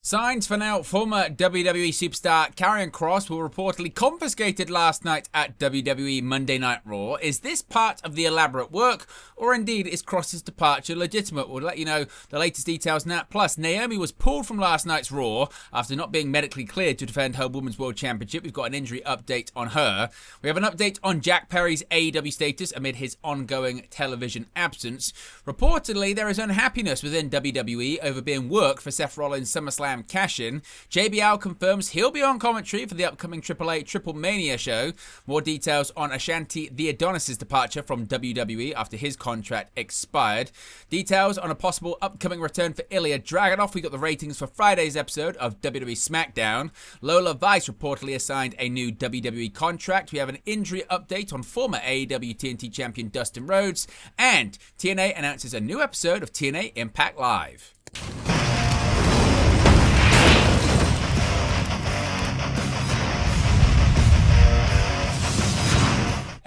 Signs for now, former WWE superstar Karrion Kross were reportedly confiscated last night at WWE Monday Night Raw. Is this part of the elaborate work, or indeed is Kross's departure legitimate? We'll let you know the latest details now. Plus, Naomi was pulled from last night's Raw after not being medically cleared to defend her Women's World Championship. We've got an injury update on her. We have an update on Jack Perry's AEW status amid his ongoing television absence. Reportedly, there is unhappiness within WWE over being worked for Seth Rollins' SummerSlam cash-in. JBL confirms he'll be on commentary for the upcoming AAA Triple Mania show. More details on Ashanti the Adonis' departure from WWE after his contract expired. Details on a possible upcoming return for Ilia Dragunov. We got the ratings for Friday's episode of WWE Smackdown. Lola Vice reportedly assigned a new WWE contract. We have an injury update on former AEW TNT champion Dustin Rhodes. And TNA announces a new episode of TNA Impact Live.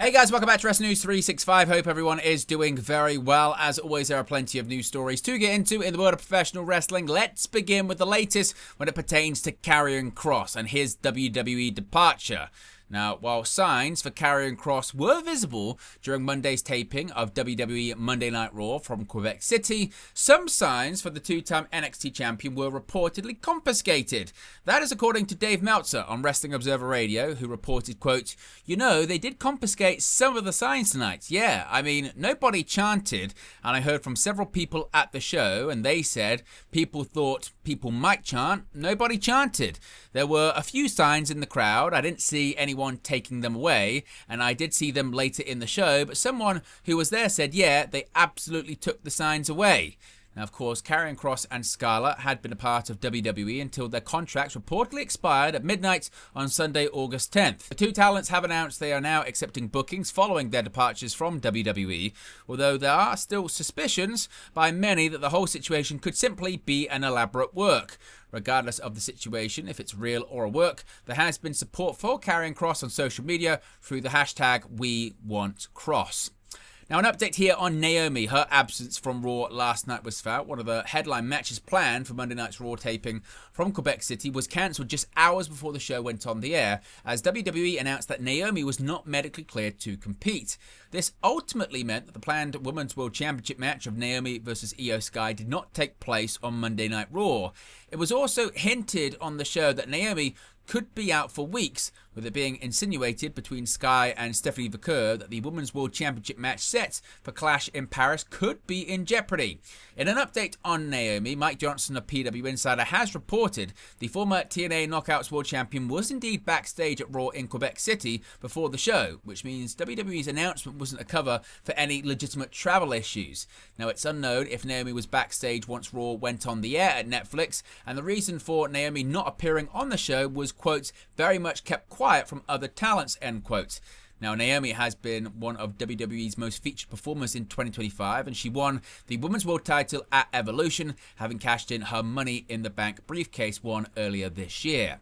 Hey guys, welcome back to Wrestling News 365. Hope everyone is doing very well. As always, there are plenty of news stories to get into in the world of professional wrestling. Let's begin with the latest when it pertains to Karrion Kross and his WWE departure. Now, while signs for Karrion Kross were visible during Monday's taping of WWE Monday Night Raw from Quebec City, some signs for the two-time NXT champion were reportedly confiscated. That is according to Dave Meltzer on Wrestling Observer Radio, who reported, quote, "You know, they did confiscate some of the signs tonight. Yeah, I mean, nobody chanted, and I heard from several people at the show, and they said people thought people might chant. Nobody chanted. There were a few signs in the crowd. I didn't see anyone taking them away, and I did see them later in the show, but someone who was there said, yeah, they absolutely took the signs away." Now, of course, Karrion Kross and Scarlett had been a part of WWE until their contracts reportedly expired at midnight on Sunday, August 10th. The two talents have announced they are now accepting bookings following their departures from WWE, although there are still suspicions by many that the whole situation could simply be an elaborate work. Regardless of the situation, if it's real or a work, there has been support for Karrion Kross on social media through the hashtag #WeWantKross. Now, an update here on Naomi. Her absence from Raw last night was felt. One of the headline matches planned for Monday night's Raw taping from Quebec City was cancelled just hours before the show went on the air, as WWE announced that Naomi was not medically cleared to compete. This ultimately meant that the planned Women's World Championship match of Naomi versus Io Sky did not take place on Monday Night Raw. It was also hinted on the show that Naomi could be out for weeks, with it being insinuated between Sky and Stephanie Vaquer that the Women's World Championship match set for Clash in Paris could be in jeopardy. In an update on Naomi, Mike Johnson of PW Insider has reported the former TNA Knockouts World Champion was indeed backstage at Raw in Quebec City before the show, which means WWE's announcement wasn't a cover for any legitimate travel issues. Now, it's unknown if Naomi was backstage once Raw went on the air at Netflix, and the reason for Naomi not appearing on the show was, quote, very much kept quiet from other talents, end quote. Now, Naomi has been one of WWE's most featured performers in 2025, and she won the Women's World title at Evolution, having cashed in her Money in the Bank briefcase won earlier this year.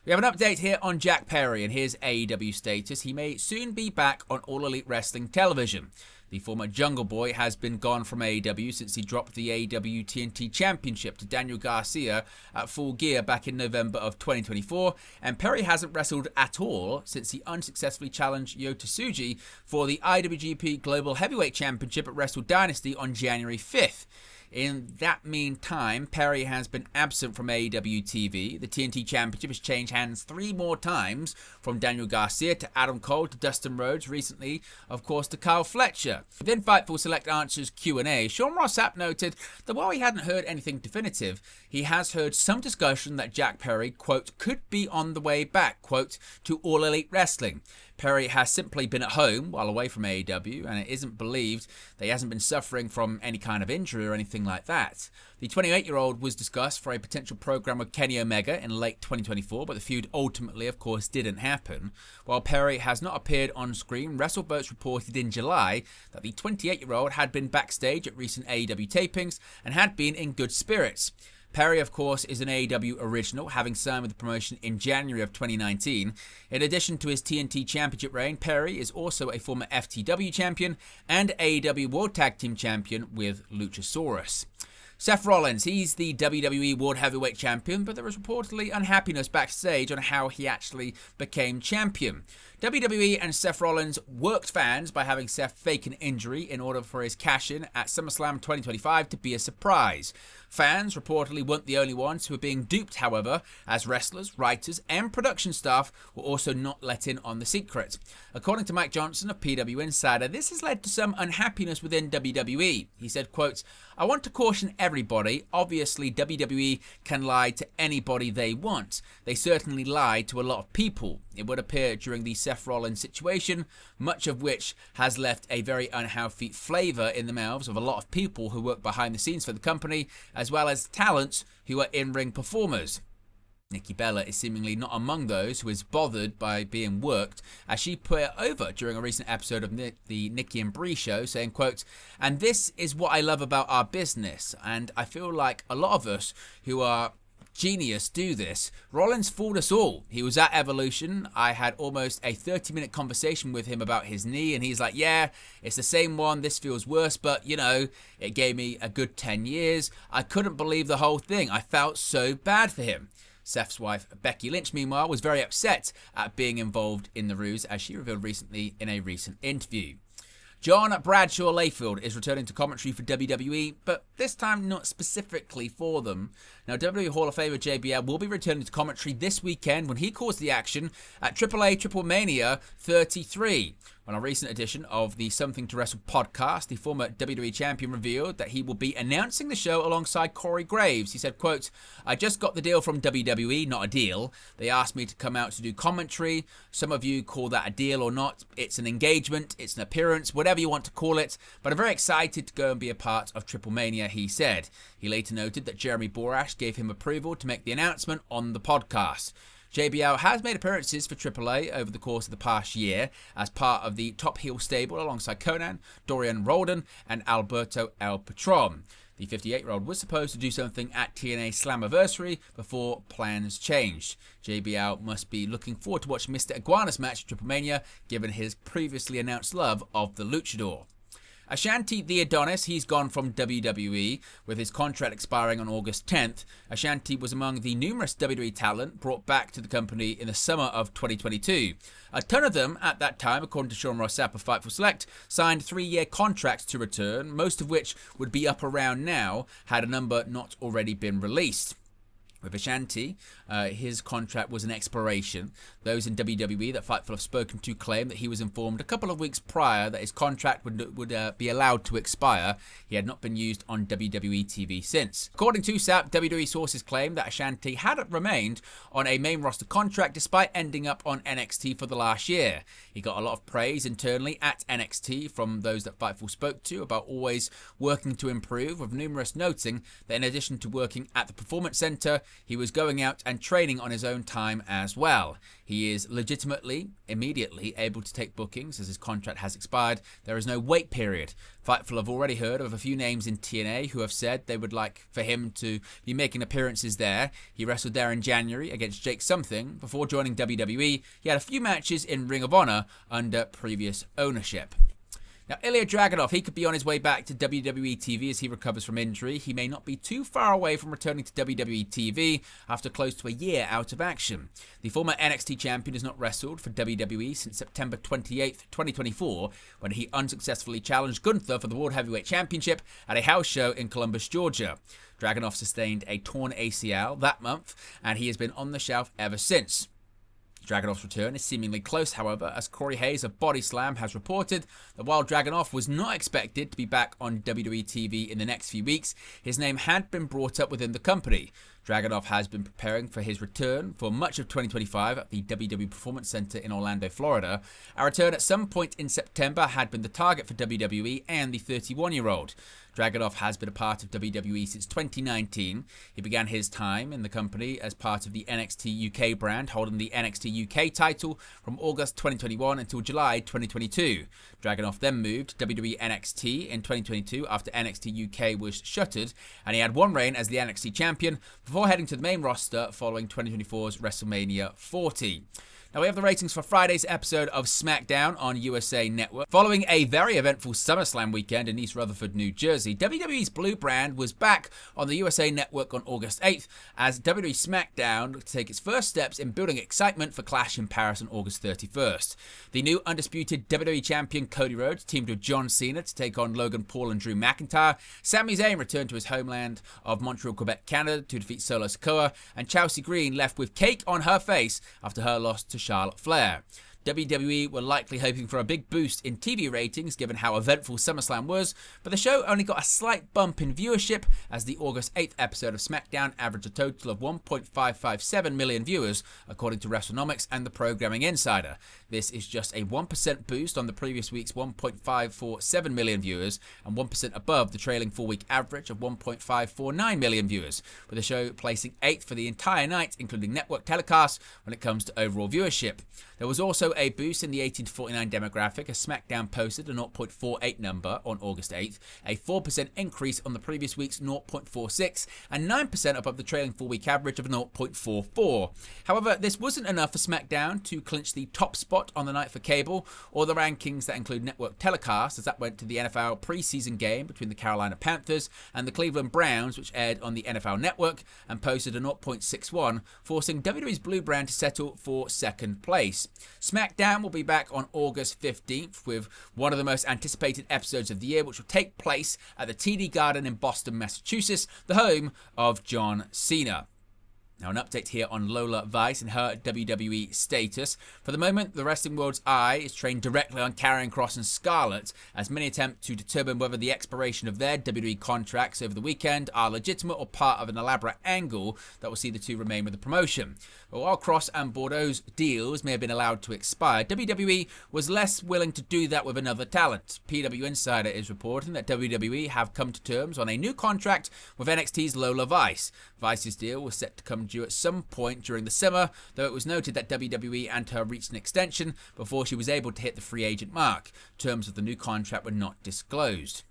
We have an update here on Jack Perry and his AEW status. He may soon be back on All Elite Wrestling television. The former Jungle Boy has been gone from AEW since he dropped the AEW TNT Championship to Daniel Garcia at Full Gear back in November of 2024, and Perry hasn't wrestled at all since he unsuccessfully challenged Yota Tsuji for the IWGP Global Heavyweight Championship at Wrestle Dynasty on January 5th. In that meantime, Perry has been absent from AEW TV. The TNT Championship has changed hands 3 more times, from Daniel Garcia to Adam Cole to Dustin Rhodes, recently, of course, to Kyle Fletcher. Within Fightful Select Answers Q&A, Sean Ross Sapp noted that while he hadn't heard anything definitive, he has heard some discussion that Jack Perry, quote, could be on the way back, quote, to All Elite Wrestling. Perry has simply been at home while away from AEW, and it isn't believed that he hasn't been suffering from any kind of injury or anything like that. The 28-year-old was discussed for a potential program with Kenny Omega in late 2024, but the feud ultimately, of course, didn't happen. While Perry has not appeared on screen, WrestleVotes reported in July that the 28-year-old had been backstage at recent AEW tapings and had been in good spirits. Perry, of course, is an AEW original, having signed with the promotion in January of 2019. In addition to his TNT Championship reign, Perry is also a former FTW champion and AEW World Tag Team champion with Luchasaurus. Seth Rollins, he's the WWE World Heavyweight Champion, but there is reportedly unhappiness backstage on how he actually became champion. WWE and Seth Rollins worked fans by having Seth fake an injury in order for his cash-in at SummerSlam 2025 to be a surprise. Fans reportedly weren't the only ones who were being duped, however, as wrestlers, writers, and production staff were also not let in on the secret. According to Mike Johnson of PW Insider, this has led to some unhappiness within WWE. He said, quote, "I want to caution everybody, obviously WWE can lie to anybody they want. They certainly lie to a lot of people. It would appear during the Seth Rollins situation, much of which has left a very unhealthy flavour in the mouths of a lot of people who work behind the scenes for the company, as well as talents who are in-ring performers." Nikki Bella is seemingly not among those who is bothered by being worked, as she put it over during a recent episode of the Nikki and Brie show, saying, quote, "And this is what I love about our business, and I feel like a lot of us who are genius do this. Rollins fooled us all. He was at Evolution. I had almost a 30-minute conversation with him about his knee, and he's like, yeah, it's the same one. This feels worse, but, you know, it gave me a good 10 years. I couldn't believe the whole thing. I felt so bad for him." Seth's wife, Becky Lynch, meanwhile, was very upset at being involved in the ruse, as she revealed recently in a recent interview. John Bradshaw Layfield is returning to commentary for WWE, but this time not specifically for them. Now, WWE Hall of Famer JBL will be returning to commentary this weekend when he calls the action at AAA Triple Mania 33. On a recent edition of the Something to Wrestle podcast, the former WWE Champion revealed that he will be announcing the show alongside Corey Graves. He said, quote, "I just got the deal from WWE, not a deal. They asked me to come out to do commentary. Some of you call that a deal or not. It's an engagement, it's an appearance, whatever you want to call it. But I'm very excited to go and be a part of Triple Mania," he said. He later noted that Jeremy Borash gave him approval to make the announcement on the podcast. JBL has made appearances for AAA over the course of the past year as part of the Top Heel stable alongside Conan, Dorian Roldan, and Alberto El Patron. The 58-year-old was supposed to do something at TNA Slammiversary before plans changed. JBL must be looking forward to watching Mr. Iguana's match at Triple Mania, given his previously announced love of the Luchador. Ashanti the Adonis, he's gone from WWE with his contract expiring on August 10th. Ashanti was among the numerous WWE talent brought back to the company in the summer of 2022. A ton of them at that time, according to Sean Ross Sapp of Fightful Select, signed 3-year contracts to return, most of which would be up around now had a number not already been released. With Ashanti, his contract was an expiration. Those in WWE that Fightful have spoken to claim that he was informed a couple of weeks prior that his contract would be allowed to expire. He had not been used on WWE TV since. According to SAP, WWE sources claim that Ashanti had remained on a main roster contract despite ending up on NXT for the last year. He got a lot of praise internally at NXT from those that Fightful spoke to about always working to improve, with numerous noting that in addition to working at the Performance Center, he was going out and training on his own time as well. He is legitimately, immediately able to take bookings as his contract has expired. There is no wait period. Fightful have already heard of a few names in TNA who have said they would like for him to be making appearances there. He wrestled there in January against Jake Something. Before joining WWE, he had a few matches in Ring of Honor under previous ownership. Now, Ilia Dragunov, he could be on his way back to WWE TV as he recovers from injury. He may not be too far away from returning to WWE TV after close to a year out of action. The former NXT champion has not wrestled for WWE since September 28th, 2024, when he unsuccessfully challenged Gunther for the World Heavyweight Championship at a house show in Columbus, Georgia. Dragunov sustained a torn ACL that month, and he has been on the shelf ever since. Dragunov's return is seemingly close, however, as Corey Hayes of Body Slam has reported that while Dragunov was not expected to be back on WWE TV in the next few weeks, his name had been brought up within the company. Dragunov has been preparing for his return for much of 2025 at the WWE Performance Center in Orlando, Florida. A return at some point in September had been the target for WWE and the 31-year-old. Dragunov has been a part of WWE since 2019. He began his time in the company as part of the NXT UK brand, holding the NXT UK title from August 2021 until July 2022. Dragunov then moved to WWE NXT in 2022 after NXT UK was shuttered, and he had one reign as the NXT champion before heading to the main roster following 2024's WrestleMania 40. Now we have the ratings for Friday's episode of Smackdown on USA Network. Following a very eventful SummerSlam weekend in East Rutherford, New Jersey, WWE's Blue brand was back on the USA Network on August 8th as WWE Smackdown would take its first steps in building excitement for Clash in Paris on August 31st. The new undisputed WWE Champion Cody Rhodes teamed with John Cena to take on Logan Paul and Drew McIntyre. Sami Zayn returned to his homeland of Montreal, Quebec, Canada to defeat Solo Sikoa, and Chelsea Green left with cake on her face after her loss to Charlotte Flair. WWE were likely hoping for a big boost in TV ratings given how eventful SummerSlam was, but the show only got a slight bump in viewership as the August 8th episode of SmackDown averaged a total of 1.557 million viewers, according to WrestleNomics and the Programming Insider. This is just a 1% boost on the previous week's 1.547 million viewers and 1% above the trailing 4-week average of 1.549 million viewers, with the show placing 8th for the entire night, including network telecasts, when it comes to overall viewership. There was also a boost in the 18 to 49 demographic as SmackDown posted a 0.48 number on August 8th, a 4% increase on the previous week's 0.46 and 9% above the trailing 4-week average of 0.44. However, this wasn't enough for SmackDown to clinch the top spot on the night for cable or the rankings that include network telecasts, as that went to the NFL preseason game between the Carolina Panthers and the Cleveland Browns, which aired on the NFL Network and posted a 0.61, forcing WWE's Blue brand to settle for second place. SmackDown will be back on August 15th with one of the most anticipated episodes of the year, which will take place at the TD Garden in Boston, Massachusetts, the home of John Cena. Now, an update here on Lola Vice and her WWE status. For the moment, the wrestling world's eye is trained directly on Karrion Kross and Scarlett, as many attempt to determine whether the expiration of their WWE contracts over the weekend are legitimate or part of an elaborate angle that will see the two remain with the promotion. But while Kross and Bordeaux's deals may have been allowed to expire, WWE was less willing to do that with another talent. PW Insider is reporting that WWE have come to terms on a new contract with NXT's Lola Vice. Vice's deal was set to come due at some point during the summer, though it was noted that WWE and her reached an extension before she was able to hit the free agent mark. Terms of the new contract were not disclosed.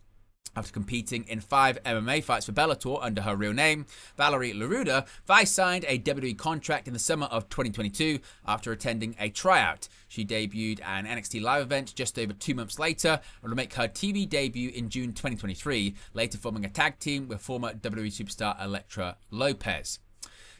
After competing in 5 MMA fights for Bellator under her real name, Valerie Laruda, Vice signed a WWE contract in the summer of 2022 after attending a tryout. She debuted an NXT live event just over 2 months later and will make her TV debut in June 2023, later forming a tag team with former WWE superstar Elektra Lopez.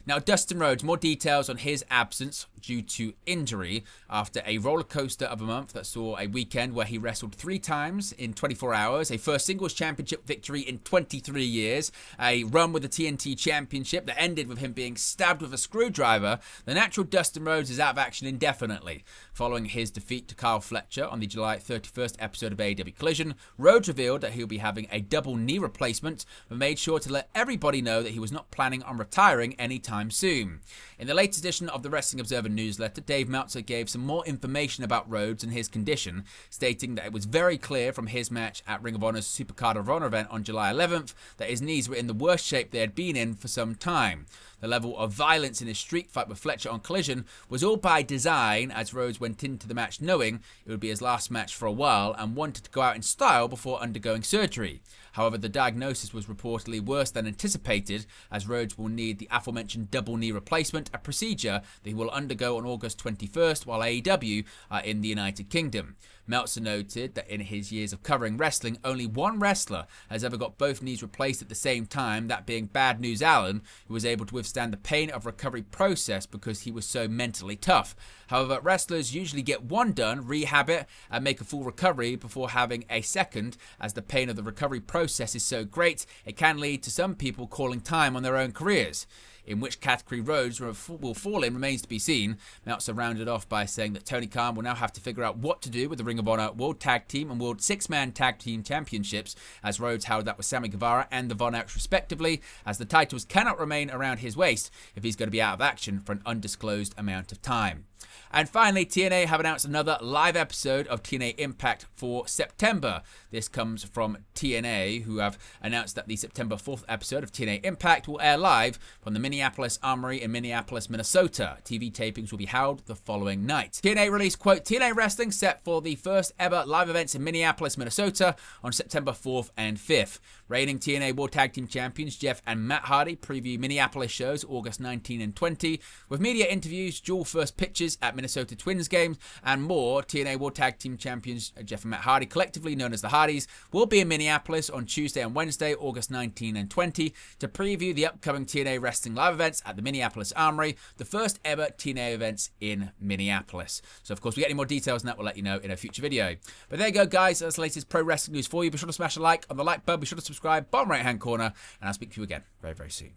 Now, Dustin Rhodes, more details on his absence due to injury after a roller coaster of a month that saw a weekend where he wrestled 3 times in 24 hours, a first singles championship victory in 23 years, a run with the TNT championship that ended with him being stabbed with a screwdriver. The natural Dustin Rhodes is out of action indefinitely. Following his defeat to Kyle Fletcher on the July 31st episode of AEW Collision, Rhodes revealed that he'll be having a double knee replacement, but made sure to let everybody know that he was not planning on retiring anytime soon. In the latest edition of the Wrestling Observer newsletter, Dave Meltzer gave some more information about Rhodes and his condition, stating that it was very clear from his match at Ring of Honor's Supercard of Honor event on July 11th that his knees were in the worst shape they had been in for some time. The level of violence in his street fight with Fletcher on Collision was all by design, as Rhodes went into the match knowing it would be his last match for a while and wanted to go out in style before undergoing surgery. However, the diagnosis was reportedly worse than anticipated, as Rhodes will need the aforementioned double knee replacement, a procedure that he will undergo on August 21st while AEW are in the United Kingdom. Meltzer noted that in his years of covering wrestling, only one wrestler has ever got both knees replaced at the same time, that being Bad News Allen, who was able to withstand the pain of recovery process because he was so mentally tough. However, wrestlers usually get one done, rehab it, and make a full recovery before having a second, as the pain of the recovery process is so great, it can lead to some people calling time on their own careers. In which category Rhodes will fall in remains to be seen. Meltzer rounded off by saying that Tony Khan will now have to figure out what to do with the Ring of Honor World Tag Team and World 6-Man Tag Team Championships, as Rhodes held that with Sammy Guevara and the Von Erichs respectively, as the titles cannot remain around his waist if he's going to be out of action for an undisclosed amount of time. And finally, TNA have announced another live episode of TNA Impact for September. This comes from TNA, who have announced that the September 4th episode of TNA Impact will air live from the Minneapolis Armory in Minneapolis, Minnesota. TV tapings will be held the following night. TNA released, quote, TNA Wrestling set for the first ever live events in Minneapolis, Minnesota on September 4th and 5th. Reigning TNA World Tag Team Champions Jeff and Matt Hardy preview Minneapolis shows August 19 and 20, with media interviews, dual first pitches, matches at Minnesota Twins games, and more. TNA World Tag Team Champions Jeff and Matt Hardy, collectively known as the Hardys, will be in Minneapolis on Tuesday and Wednesday, August 19 and 20, to preview the upcoming TNA Wrestling Live events at the Minneapolis Armory, the first ever TNA events in Minneapolis. So, of course, we get any more details on that, we'll let you know in a future video. But there you go, guys. That's the latest pro wrestling news for you. Be sure to smash a like on the like button. Be sure to subscribe, bottom right-hand corner, and I'll speak to you again very, very soon.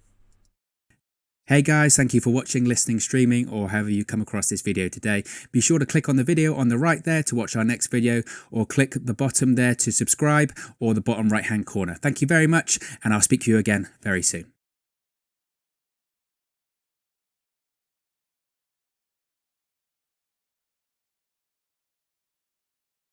Hey guys, thank you for watching, listening, streaming, or however you come across this video today. Be sure to click on the video on the right there to watch our next video, or click the bottom there to subscribe, or the bottom right hand corner. Thank you very much, and I'll speak to you again very soon.